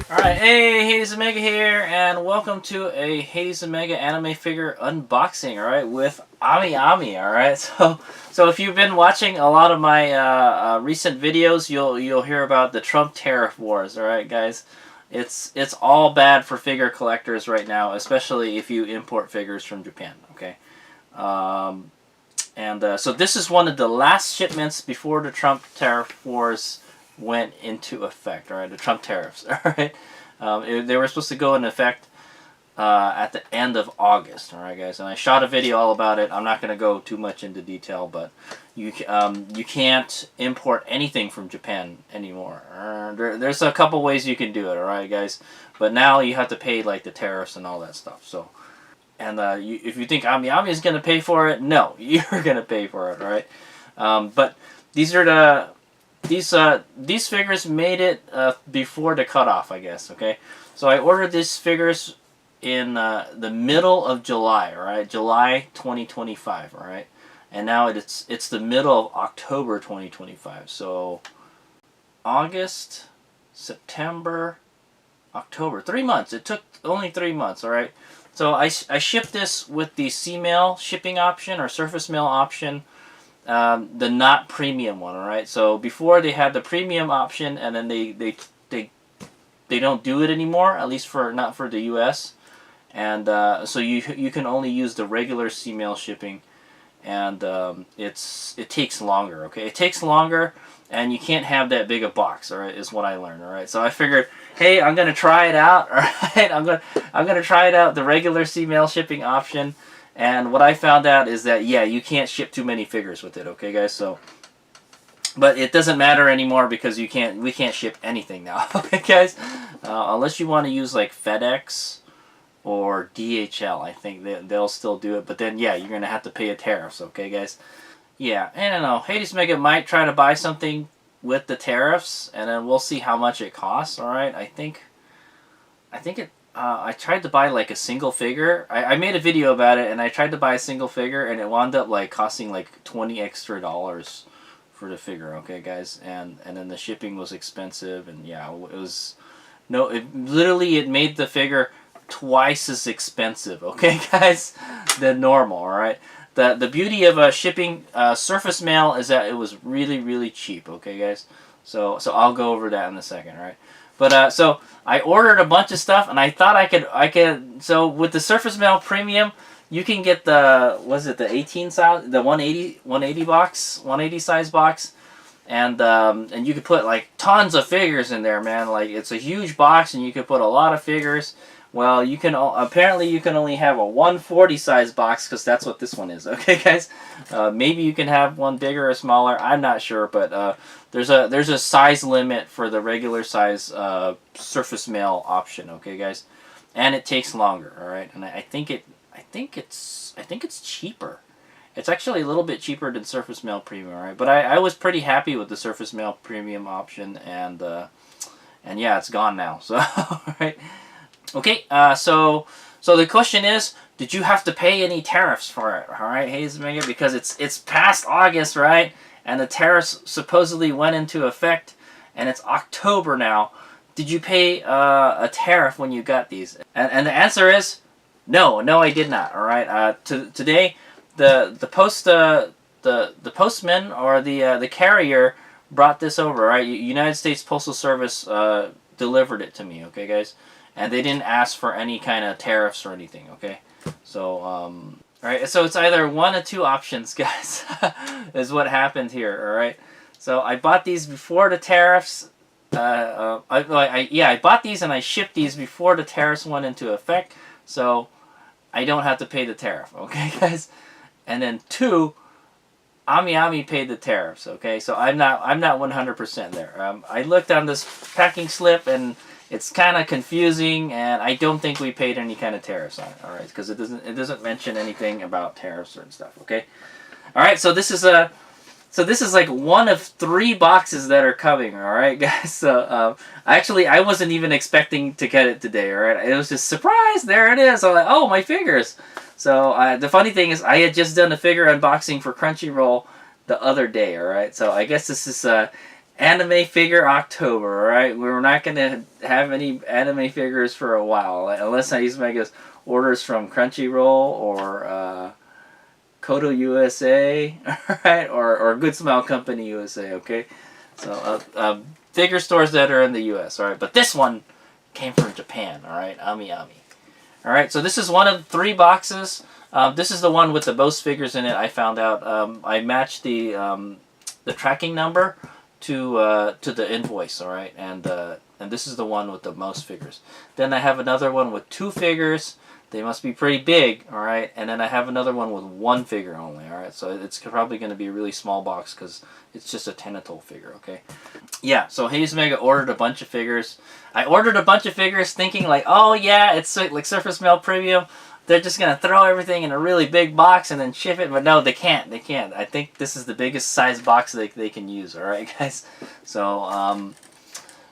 Alright, hey, Hades Omega here, and welcome to a Hades Omega anime figure unboxing, alright, with AmiAmi, alright? So if you've been watching a lot of my recent videos, you'll hear about the Trump Tariff Wars, alright, guys? It's all bad for figure collectors right now, especially if you import figures from Japan, okay? So this is one of the last shipments before the Trump Tariff Wars went into effect, alright, the Trump tariffs, alright? They were supposed to go into effect at the end of August, alright guys, and I shot a video all about it. I'm not going to go too much into detail, but you can't import anything from Japan anymore. There's a couple ways you can do it, alright guys, but now you have to pay like the tariffs and all that stuff, so... And if you think AmiAmi is going to pay for it, no, you're going to pay for it, alright? But these are the... These figures made it before the cutoff, I guess, okay? So I ordered these figures in the middle of July, alright? July 2025, alright? And now it's the middle of October 2025. So August, September, October. 3 months. It took only 3 months, alright? So I shipped this with the C-mail shipping option or surface mail option. The not premium one, alright? So before they had the premium option, and then they don't do it anymore, at least not for the US. And so you can only use the regular C-mail shipping, and it takes longer, okay? It takes longer, and you can't have that big a box, alright, is what I learned, alright? So I figured, hey, I'm gonna try it out, alright? I'm gonna try it out, the regular C-mail shipping option. And what I found out is that, yeah, you can't ship too many figures with it, okay, guys? So, but it doesn't matter anymore because we can't ship anything now, okay, guys? Unless you want to use like FedEx or DHL, I think they'll still do it. But then, yeah, you're gonna have to pay a tariffs, okay, guys? Yeah, I don't know. Hades Mega might try to buy something with the tariffs, and then we'll see how much it costs. All right, I think it. I tried to buy like a single figure. I made a video about it, and I tried to buy a single figure, and it wound up like costing like $20 extra for the figure. Okay, guys, and then the shipping was expensive, and yeah, it was literally it made the figure twice as expensive. Okay, guys, than normal. All right. The beauty of shipping surface mail is that it was really cheap. Okay, guys. So I'll go over that in a second. All right. But so I ordered a bunch of stuff, and I thought I could. So with the surface mail premium, you can get the 18 size, the 180 box, 180 size box, and you could put like tons of figures in there, man. Like it's a huge box, and you could put a lot of figures. Well, you can apparently you can only have a 140 size box because that's what this one is. Okay, guys. Maybe you can have one bigger or smaller. I'm not sure, but there's a size limit for the regular size surface mail option. Okay, guys, and it takes longer. All right, and I think it's cheaper. It's actually a little bit cheaper than surface mail premium. All right, but I was pretty happy with the surface mail premium option, and yeah, it's gone now. So all right. Okay, so the question is, did you have to pay any tariffs for it? All right, Hades Omega, because it's past August, right? And the tariffs supposedly went into effect, and it's October now. Did you pay a tariff when you got these? And the answer is no, I did not. All right, today the postman or the carrier brought this over. Right, United States Postal Service delivered it to me. Okay, guys. And they didn't ask for any kind of tariffs or anything, okay? So, alright, so it's either one of two options, guys, is what happened here, alright? So I bought these before the tariffs, I bought these and I shipped these before the tariffs went into effect, so I don't have to pay the tariff, okay, guys? And then two, AmiAmi paid the tariffs, okay? So I'm not 100% there. I looked on this packing slip, and it's kind of confusing, and I don't think we paid any kind of tariffs on it. All right, because it doesn't mention anything about tariffs and stuff. Okay, all right. So this is like one of 3 boxes that are coming. All right, guys. So actually, I wasn't even expecting to get it today. All right, it was just surprise. There it is. I'm like, oh, my figures. So the funny thing is, I had just done a figure unboxing for Crunchyroll the other day. All right, so I guess this is Anime figure October, alright? We're not going to have any anime figures for a while, unless AmiAmi orders from Crunchyroll or Koto USA, alright? Or Good Smile Company USA, okay? So, figure stores that are in the US, alright? But this one came from Japan, alright? AmiAmi. Alright, so this is one of 3 boxes. This is the one with the most figures in it, I found out. I matched the tracking number to the invoice, all right, and this is the one with the most figures. Then I have another one with 2 figures. They must be pretty big, all right, and then I have another one with 1 figure only, all right. So it's probably going to be a really small box because it's just a Tenatol figure, okay. Yeah, so AmiAmi ordered a bunch of figures. I ordered a bunch of figures thinking like, oh yeah, it's like Surface Mail Premium. They're just going to throw everything in a really big box and then ship it. But no, they can't. They can't. I think this is the biggest size box they can use. All right, guys. So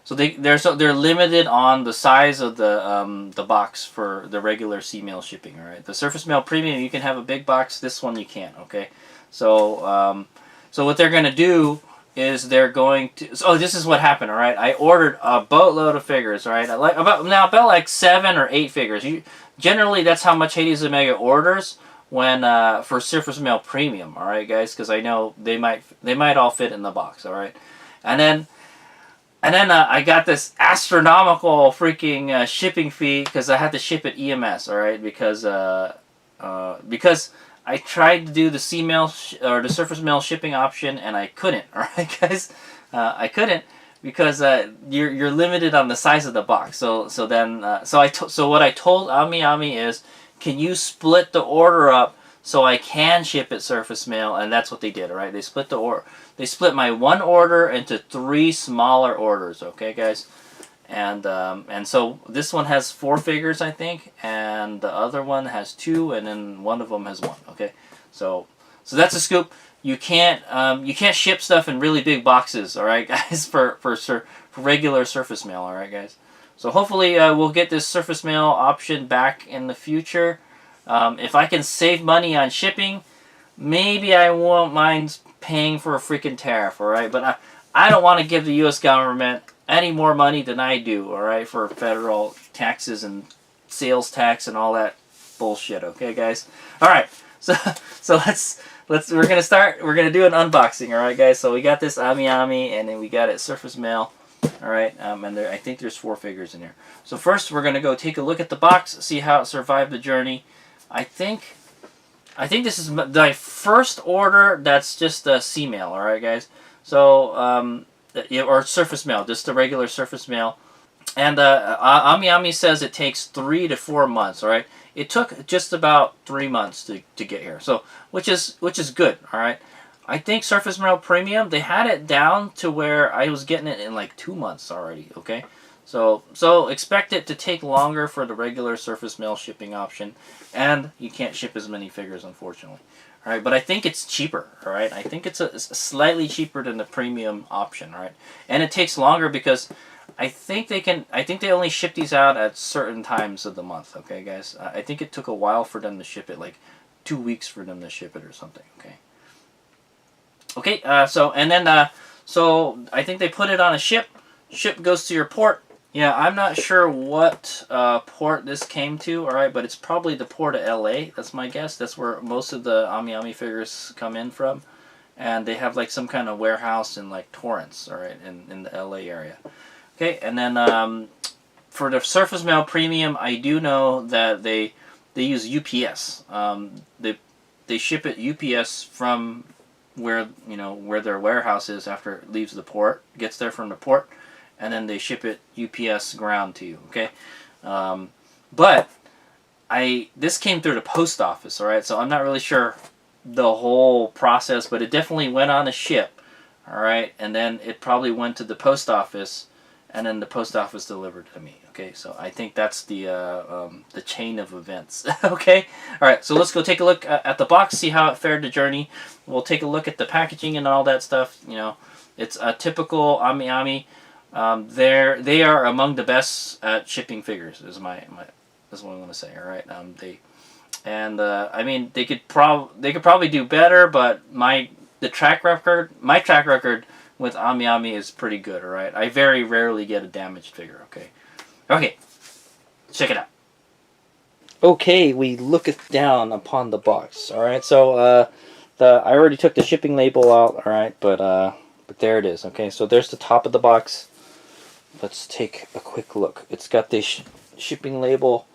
they're limited on the size of the box for the regular C-mail shipping. All right. The Surface Mail Premium, you can have a big box. This one you can't. Okay. So so what they're going to do is they're going to. So this is what happened. All right. I ordered a boatload of figures. All right. About like 7 or 8 figures. Generally, that's how much AmiAmi orders when for Surface Mail Premium. All right, guys, because I know they might all fit in the box. All right, and then I got this astronomical freaking shipping fee because I had to ship it EMS. All right, because I tried to do the C-mail or the Surface Mail shipping option and I couldn't. All right, guys, I couldn't. Because you're limited on the size of the box, so what I told AmiAmi is, can you split the order up so I can ship it Surface Mail, and that's what they did. All right, they split the order. They split my 1 order into 3 smaller orders. Okay, guys, and so this one has 4 figures, I think, and the other one has 2, and then one of them has 1. Okay, so that's a scoop. You can't ship stuff in really big boxes, all right, guys, for regular Surface Mail, all right, guys. So hopefully we'll get this Surface Mail option back in the future. If I can save money on shipping, maybe I won't mind paying for a freaking tariff, all right. But I don't want to give the U.S. government any more money than I do, all right, for federal taxes and sales tax and all that bullshit. Okay, guys. All right. So we're gonna do an unboxing, all right, guys. So we got this AmiAmi, and then we got it Surface Mail, all right. And I think there's 4 figures in here. So first, we're gonna go take a look at the box, see how it survived the journey. I think this is my first order that's just a C-mail, all right, guys. So or Surface Mail, just the regular Surface Mail. And AmiAmi says it takes 3 to 4 months, all right. It took just about 3 months to get here, so which is good, all right. I think Surface Mail Premium, they had it down to where I was getting it in like 2 months already. Okay, so expect it to take longer for the regular Surface Mail shipping option, and you can't ship as many figures, unfortunately. All right, but I think it's cheaper. All right, I think it's slightly cheaper than the premium option. All right, and it takes longer because I think they only ship these out at certain times of the month. Okay, guys. I think it took a while for them to ship it, like 2 weeks for them to ship it or something. Okay. Okay. So I think they put it on a ship. Ship goes to your port. Yeah, I'm not sure what port this came to. All right, but it's probably the port of LA. That's my guess. That's where most of the AmiAmi figures come in from, and they have like some kind of warehouse in like Torrance. All right, in the LA area. Okay, and then for the Surface Mail Premium, I do know that they use UPS. They ship it UPS from where their warehouse is after it leaves the port, gets there from the port, and then they ship it UPS ground to you. Okay, but this came through the post office. All right, so I'm not really sure the whole process, but it definitely went on a ship. All right, and then it probably went to the post office. And then the post office delivered to me. Okay, so I think that's the chain of events. Okay, all right. So let's go take a look at the box, see how it fared the journey. We'll take a look at the packaging and all that stuff. It's a typical AmiAmi. They are among the best at shipping figures. That's what I'm gonna say. All right. I mean they could probably do better, but my track record with AmiAmi is pretty good, alright? I very rarely get a damaged figure, okay? Okay, check it out. Okay, we look it down upon the box, alright? So, I already took the shipping label out, alright? But there it is, okay? So there's the top of the box. Let's take a quick look. It's got the shipping label.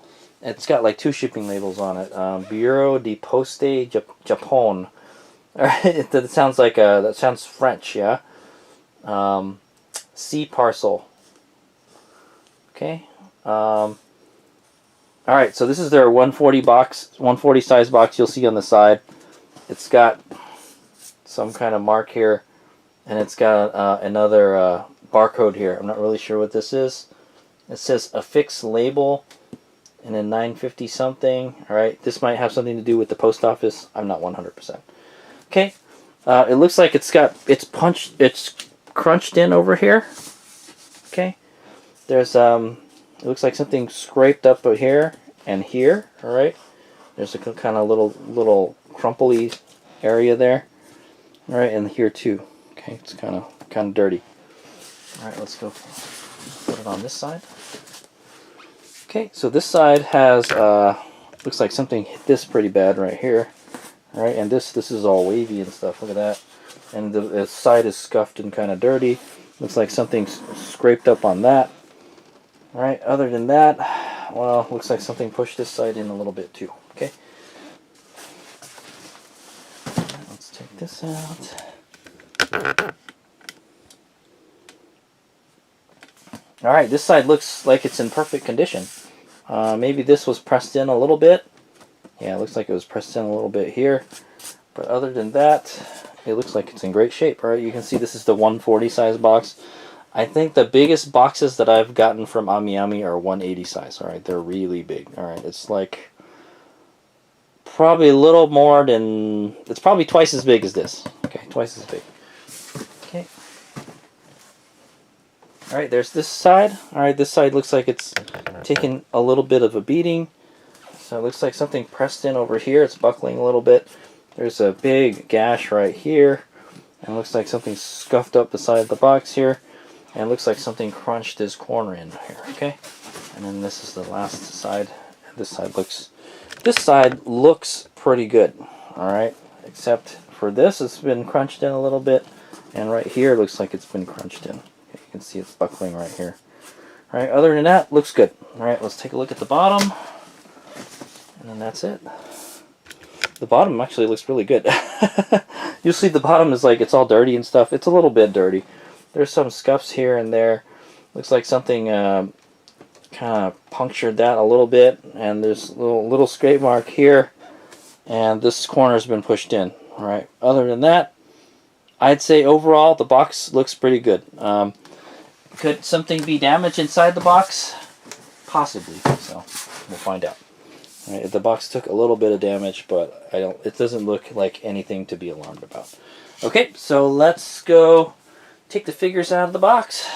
It's got like 2 shipping labels on it. Bureau de Poste Japon. Alright, that sounds French, yeah? Sea parcel. Okay. Alright, so this is their 140 size box you'll see on the side. It's got some kind of mark here, and it's got another barcode here. I'm not really sure what this is. It says affix label, and then 950 something. Alright, this might have something to do with the post office. I'm not 100%. Okay, it looks like it's crunched in over here. Okay, there's it looks like something scraped up here and here. All right, there's a kind of little crumply area there. All right, and here too. Okay, it's kind of dirty. All right, let's go put it on this side. Okay, so this side has looks like something hit this pretty bad right here. All right, and this is all wavy and stuff. Look at that. And the side is scuffed and kind of dirty. Looks like something's scraped up on that. All right, other than that, well, looks like something pushed this side in a little bit too. Okay. Let's take this out. All right, this side looks like it's in perfect condition. Maybe this was pressed in a little bit. Yeah, it looks like it was pressed in a little bit here. But other than that, it looks like it's in great shape. All right, you can see this is the 140 size box. I think the biggest boxes that I've gotten from AmiAmi are 180 size. All right, they're really big. All right, it's like probably a little more than, it's probably twice as big as this. Okay, twice as big. Okay. All right, there's this side. All right, this side looks like it's taken a little bit of a beating. So it looks like something pressed in over here. It's buckling a little bit. There's a big gash right here. And it looks like something scuffed up the side of the box here. And it looks like something crunched this corner in here, okay? And then this is the last side. This side looks pretty good, alright? Except for this, it's been crunched in a little bit. And right here, it looks like it's been crunched in. Okay, you can see it's buckling right here. Alright, other than that, looks good. Alright, let's take a look at the bottom. And then that's it. The bottom actually looks really good. You'll see the bottom is like, it's all dirty and stuff. It's a little bit dirty. There's some scuffs here and there. Looks like something kind of punctured that a little bit. And there's a little scrape mark here. And this corner's been pushed in. Alright, other than that, I'd say overall the box looks pretty good. Could something be damaged inside the box? Possibly. So, we'll find out. Right, the box took a little bit of damage, but it doesn't look like anything to be alarmed about. Okay, so let's go take the figures out of the box.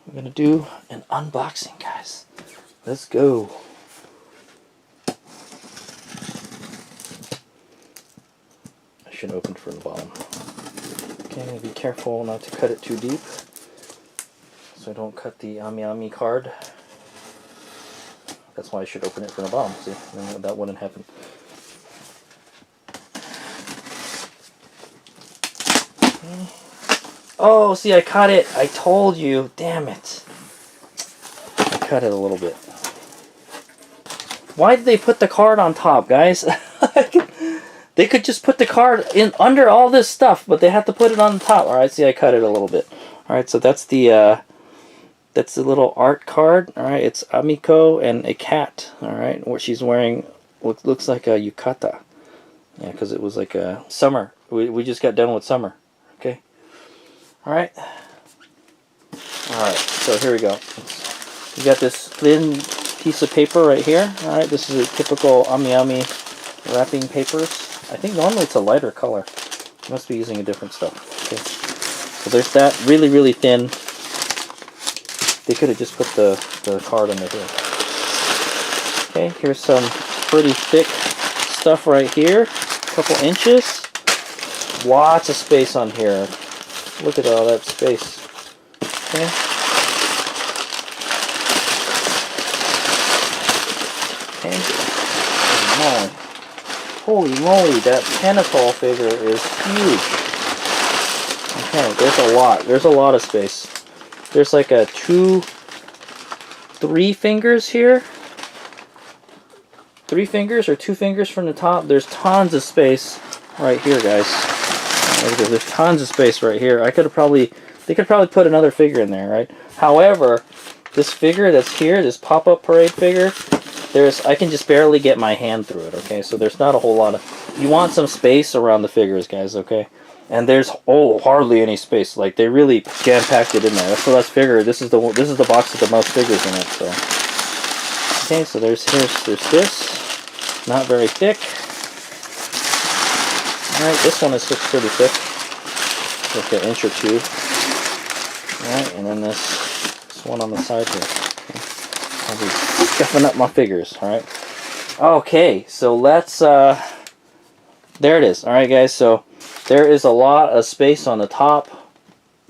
We're going to do an unboxing, guys. Let's go. I should open from the bottom. Okay, I'm going to be careful not to cut it too deep, so I don't cut the AmiAmi card. That's why I should open it from the bottom. See, no, that wouldn't happen. Okay. Oh, see, I cut it. I told you. Damn it. I cut it a little bit. Why did they put the card on top, guys? They could just put the card in under all this stuff, but they have to put it on the top. All right, see, I cut it a little bit. All right, so that's the little art card. All right, it's Amiko and a cat. All right, what she's wearing looks like a yukata. Yeah, because it was like a summer. We just got done with summer. Okay. All right. All right. So here we go. We got this thin piece of paper right here. All right. This is a typical AmiAmi wrapping papers. I think normally it's a lighter color. Must be using a different stuff. Okay. So there's that. Really, really thin. They could have just put the card under here. Okay, here's some pretty thick stuff right here. A couple inches. Lots of space on here. Look at all that space. Okay. Okay. Holy moly, that Tenatol figure is huge. Okay, there's a lot. There's a lot of space. There's like a 3 fingers here. 3 fingers or 2 fingers from the top. There's tons of space right here, guys. There's tons of space right here. They could probably put another figure in there, right? However, this figure that's here, this pop-up parade figure, I can just barely get my hand through it, okay? So there's not a whole lot of... You want some space around the figures, guys, okay? And there's hardly any space. Like, they really jam-packed it in there. So let's figure this is the box with the most figures in it, so... Okay, so there's this. Not very thick. Alright, this one looks pretty thick. Like an inch or 2. Alright, and then this one on the side here. Okay. I'll be scuffing up my figures, alright? Okay, so let's, there it is. Alright, guys, so there is a lot of space on the top.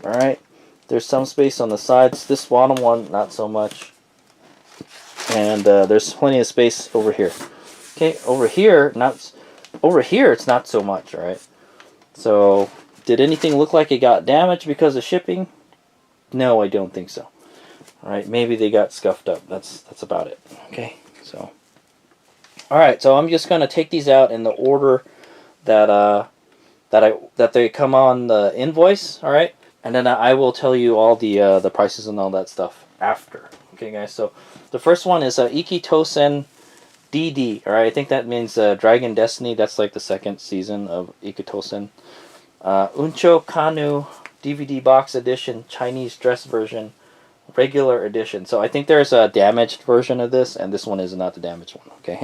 Alright, there's some space on the sides. This bottom one, not so much. And there's plenty of space over here. Okay, over here it's not so much, alright? So, did anything look like it got damaged because of shipping? No, I don't think so. Alright, maybe they got scuffed up. That's about it. Okay, so. Alright, so I'm just gonna take these out in the order that they come on the invoice, alright? And then I will tell you all the prices and all that stuff after. Okay, guys, so the first one is Ikitosen DD. Alright, I think that means Dragon Destiny. That's like the 2nd season of Ikitosen. Uncho Kanu DVD box edition, Chinese dress version, regular edition. So I think there's a damaged version of this, and this one is not the damaged one. Okay.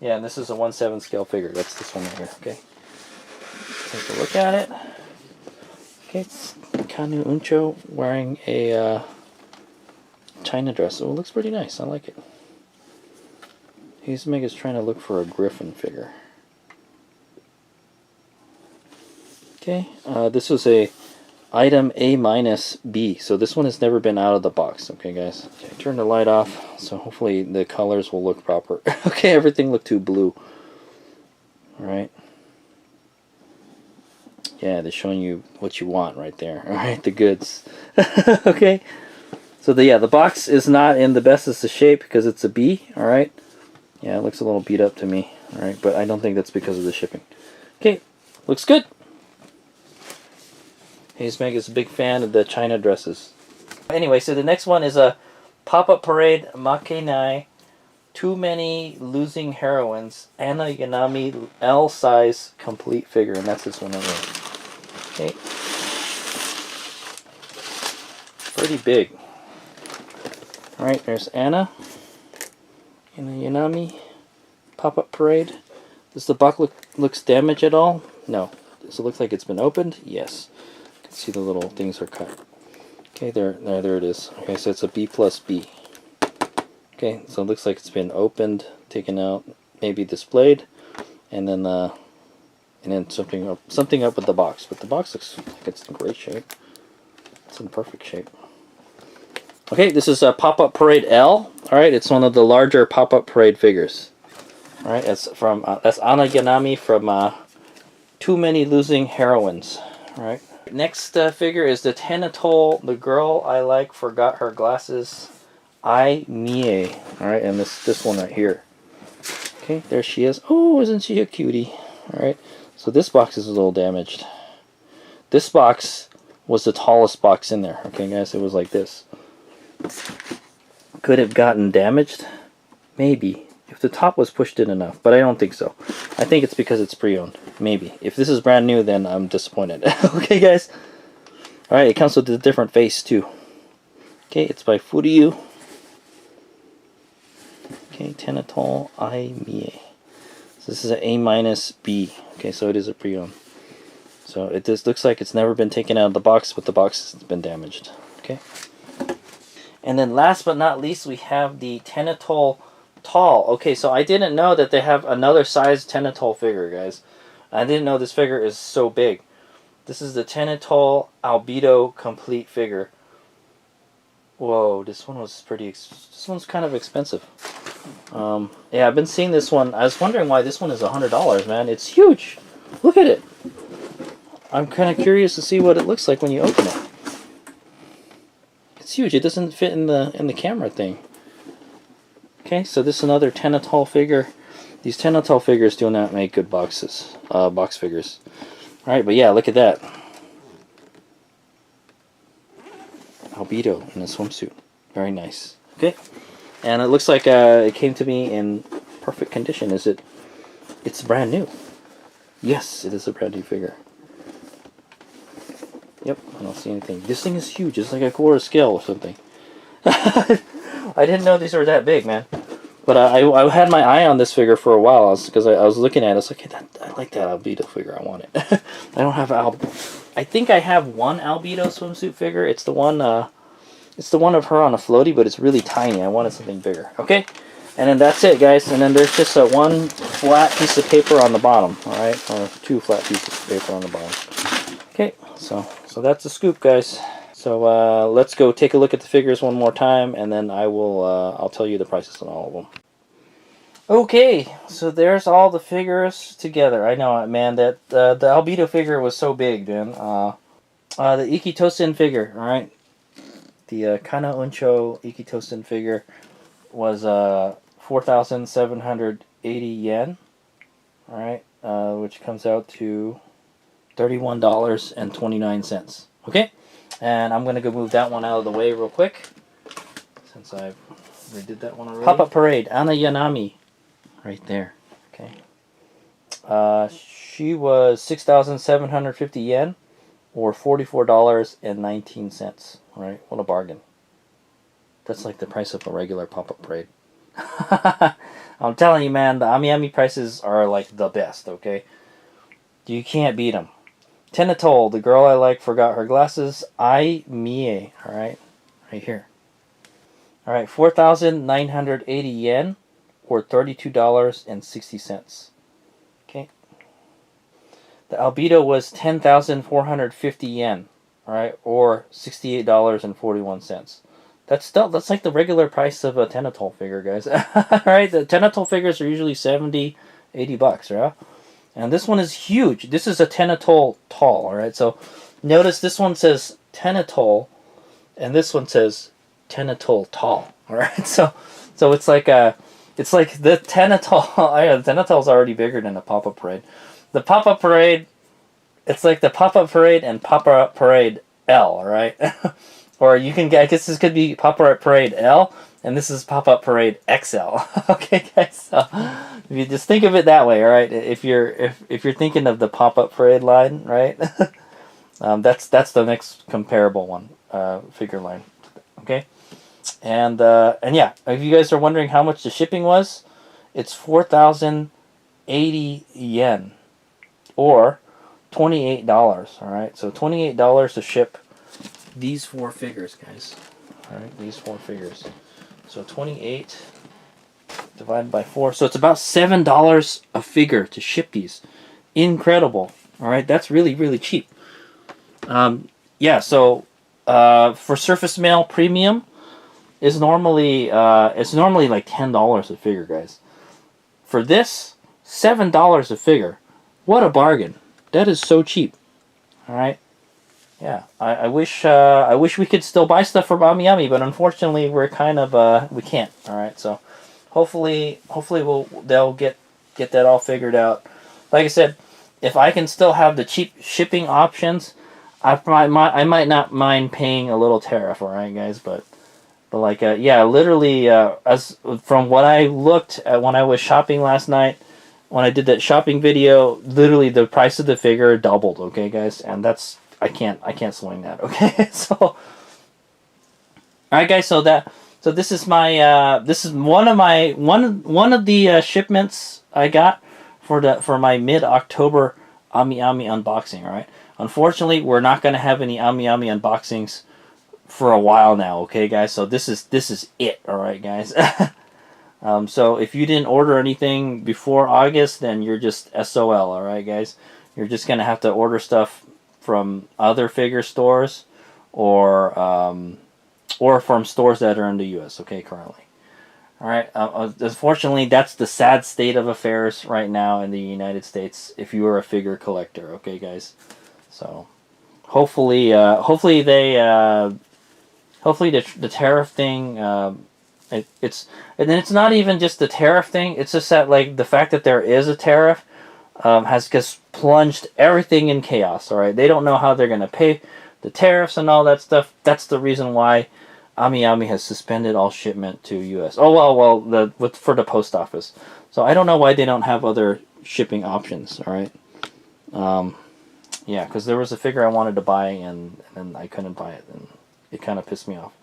Yeah, and this is a 1/7 scale figure. That's this one right here. Okay. Take a look at it. Okay, it's Kanu Uncho wearing a China dress. Oh, it looks pretty nice. I like it. Mega's trying to look for a Griffin figure. Okay, this was a item A-B, so this one has never been out of the box. Okay, guys. Okay, turn the light off, so hopefully the colors will look proper. Okay, everything looked too blue. Alright. Yeah, they're showing you what you want right there. Alright, the goods. Okay. So the box is not in the bestest of shape because it's a B, alright? Yeah, it looks a little beat up to me. Alright, but I don't think that's because of the shipping. Okay, looks good. Meg is a big fan of the China dresses. Anyway, so the next one is a Pop-Up Parade Makenai Too Many Losing Heroines AmiAmi L size complete figure, and that's this one right here. Okay. Pretty big. Alright, there's AmiAmi Pop-Up Parade. Does the box looks damaged at all? No. Does it look like it's been opened? Yes. You can see the little things are cut. Okay, there it is. Okay, so it's a B+B. Okay, so it looks like it's been opened, taken out, maybe displayed, and then something up with the box. But the box looks like it's in great shape. It's in perfect shape. Okay, this is a Pop-Up Parade L. Alright, it's one of the larger Pop-Up Parade figures. Alright, that's from that's AmiAmi from Too Many Losing Heroines. Alright. Next figure is the Tenatol, The Girl I Like Forgot Her Glasses, AmiAmi. Alright, and this one right here. Okay, there she is. Oh, isn't she a cutie? Alright, so this box is a little damaged. This box was the tallest box in there. Okay, guys, it was like this. Could have gotten damaged? Maybe. If the top was pushed in enough, but I don't think so. I think it's because it's pre-owned. Maybe. If this is brand new, then I'm disappointed. Okay, guys. Alright, it comes with a different face, too. Okay, it's by Furyu. Okay, Tenatol AmiAmi. So this is an A-B. Okay, so it is a pre-owned. So it just looks like it's never been taken out of the box, but the box has been damaged. Okay. And then last but not least, we have the Tenatol Tall. Okay, so I didn't know that they have another size Tenatol figure, guys. I didn't know this figure is so big. This is the Tenatol Albedo Complete figure. Whoa, this one was this one's kind of expensive. Yeah, I've been seeing this one. I was wondering why this one is $100, man. It's huge. Look at it. I'm kind of curious to see what it looks like when you open it. It's huge. It doesn't fit in the camera thing. Okay, so this is another Tenatol figure. These Tenatol figures do not make good box figures. All right, but yeah, look at that. Albedo in a swimsuit. Very nice. Okay, and it looks like it came to me in perfect condition. It's brand new. Yes, it is a brand new figure. Yep, I don't see anything. This thing is huge. It's like a quarter scale or something. I didn't know these were that big, man. But I had my eye on this figure for a while because I was looking at it. I was like, hey, I like that Albedo figure. I want it. I don't have I think I have one Albedo swimsuit figure. It's the one of her on a floaty, but it's really tiny. I wanted something bigger. Okay, and then that's it, guys. And then there's just one flat piece of paper on the bottom. All right, or two flat pieces of paper on the bottom. Okay, so that's the scoop, guys. So let's go take a look at the figures one more time, and then I'll tell you the prices on all of them. Okay, so there's all the figures together. I know, man, that the Albedo figure was so big, man. The Ikitosen figure, all right, the Kana Uncho Ikitosen figure was 4,780 yen, all right, which comes out to $31.29. Okay. And I'm going to go move that one out of the way real quick, since I redid that one already. Pop-Up Parade, AmiAmi, right there. Okay. She was 6,750 yen, or $44.19. Right? What a bargain. That's like the price of a regular Pop-Up Parade. I'm telling you, man, the AmiAmi prices are like the best, okay? You can't beat them. Tenatol, the girl I like forgot her glasses. AmiAmi, alright? Right here. Alright, 4,980 yen, or $32.60. Okay. The Albedo was 10,450 yen, alright, or $68.41. That's like the regular price of a Tenatol figure, guys. Alright, the Tenatol figures are usually $70, $80, right? And this one is huge. This is a Tenatol tall, alright? So notice this one says Tenatol, and this one says Tenatol tall, alright? So it's like the Tenatol. The Tenatol's already bigger than the Pop-Up Parade. The Pop-Up Parade, it's like the Pop-Up Parade and Pop-Up Parade L, alright? Or I guess this could be Pop-Up Parade L, and this is Pop-Up Parade XL. Okay, guys. So if you just think of it that way, all right. If you're thinking of the Pop-Up Parade line, right? That's the next comparable one, figure line. Okay, and yeah, if you guys are wondering how much the shipping was, it's 4,080 yen, or $28. All right, so $28 to ship these 4 figures, guys. All right, these 4 figures. So 28 divided by 4. So it's about $7 a figure to ship these. Incredible. All right, that's really, really cheap. Yeah, so for Surface Mail Premium is normally like $10 a figure, guys. For this, $7 a figure. What a bargain. That is so cheap. All right. Yeah, I wish we could still buy stuff from AmiAmi, but unfortunately we're kind of we can't. All right, so hopefully they'll get that all figured out. Like I said, if I can still have the cheap shipping options, I might not mind paying a little tariff. All right, guys, but like yeah, literally as from what I looked at when I was shopping last night, when I did that shopping video, literally the price of the figure doubled. Okay, guys, and that's. I can't swing that, okay? So, all right, guys. So this is my this is one of the shipments I got for my mid-October AmiAmi unboxing. All right. Unfortunately, we're not gonna have any AmiAmi unboxings for a while now, okay, guys? So this is it. All right, guys. So if you didn't order anything before August, then you're just SOL, alright guys? You're just going to have to order stuff from other figure stores or from stores that are in the US, okay, currently. Alright, unfortunately, that's the sad state of affairs right now in the United States if you are a figure collector, okay, guys? So, hopefully the tariff thing, it's not even just the tariff thing, it's just that, like, the fact that there is a tariff has just plunged everything in chaos, alright? They don't know how they're going to pay the tariffs and all that stuff. That's the reason why AmiAmi has suspended all shipment to U.S. Oh, well, for the post office. So I don't know why they don't have other shipping options, alright? Yeah, because there was a figure I wanted to buy, and I couldn't buy it, and it kind of pissed me off.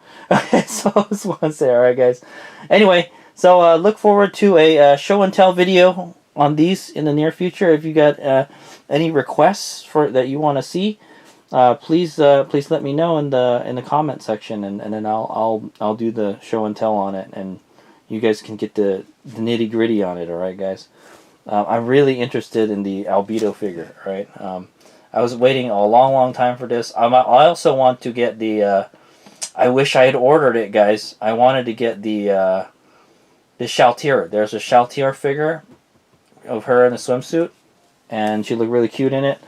So I just want to say, alright guys. Anyway, so look forward to a show and tell video on these in the near future. If you got any requests that you want to see, please let me know in the comment section, and then I'll do the show and tell on it, and you guys can get the nitty gritty on it. All right, guys. I'm really interested in the albedo figure. Right. I was waiting a long time for this. I also want to get the. I wish I had ordered it, guys. I wanted to get the Shaltier. There's a Shaltier figure of her in a swimsuit, and she looked really cute in it.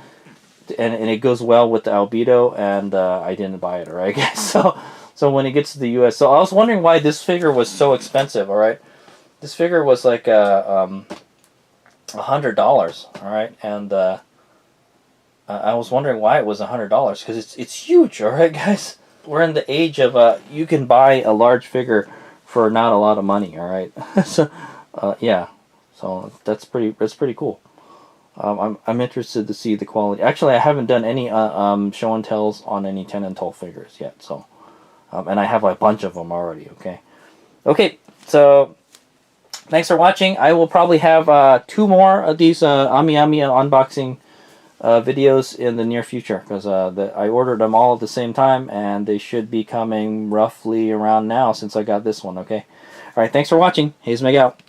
And it goes well with the albedo, and I didn't buy it, alright guys? So when it gets to the US, so I was wondering why this figure was so expensive, alright? This figure was like $100, alright? And I was wondering why it was $100, because it's huge, alright guys? We're in the age of, you can buy a large figure for not a lot of money, alright? So, yeah. So that's pretty cool. I'm interested to see the quality. Actually, I haven't done any show and tells on any 10 and 12 figures yet. So, and I have a bunch of them already. Okay. So thanks for watching. I will probably have 2 more of these AmiAmi unboxing videos in the near future, because I ordered them all at the same time, and they should be coming roughly around now since I got this one. Okay. All right. Thanks for watching. Hayes Meg out.